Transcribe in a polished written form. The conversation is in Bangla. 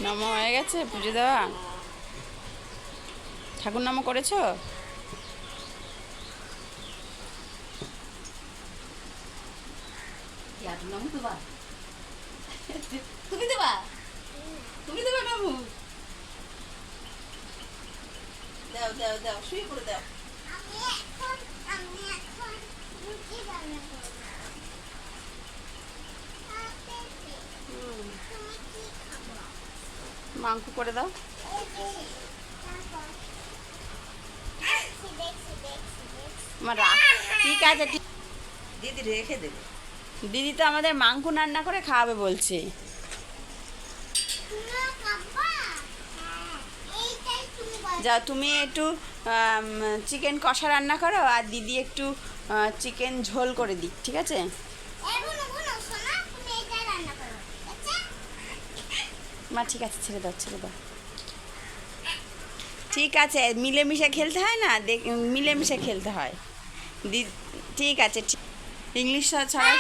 নমো হয়ে গেছে পুজো দেওয়া? ঠাকুর নামও করেছো? তুমি দেবা? তুমি দেবা নামু? দাও দাও দাও, শুয়ে পড়ে দাও। আমি এখন রুটি রান্না করব। তুমি কি খাবো? মাংস করে দাও। তারপর দেখছি। আমার ঠিক আছে দিদি রেখে দেবে। দিদি তো আমাদের মাংস রান্না করে খাওয়াবে বলছে। তুমিও খাবা? হ্যাঁ, এইটাই তুমি বলো। যা তুমি একটু চিকেন কষা রান্না করো আর দিদি একটু চিকেন ঝোল করে দিই, ঠিক আছে? বুনো সোনা, তুমি এইটাই রান্না করো, ঠিক আছে? মা ঠিক আছে, ছেড়ে দাও ছেড়ে দাও। ঠিক আছে, মিলেমিশে খেলতে হয় না, মিলেমিশে খেলতে হয়। ঠিক আছে, ইংলিশ ছাড়া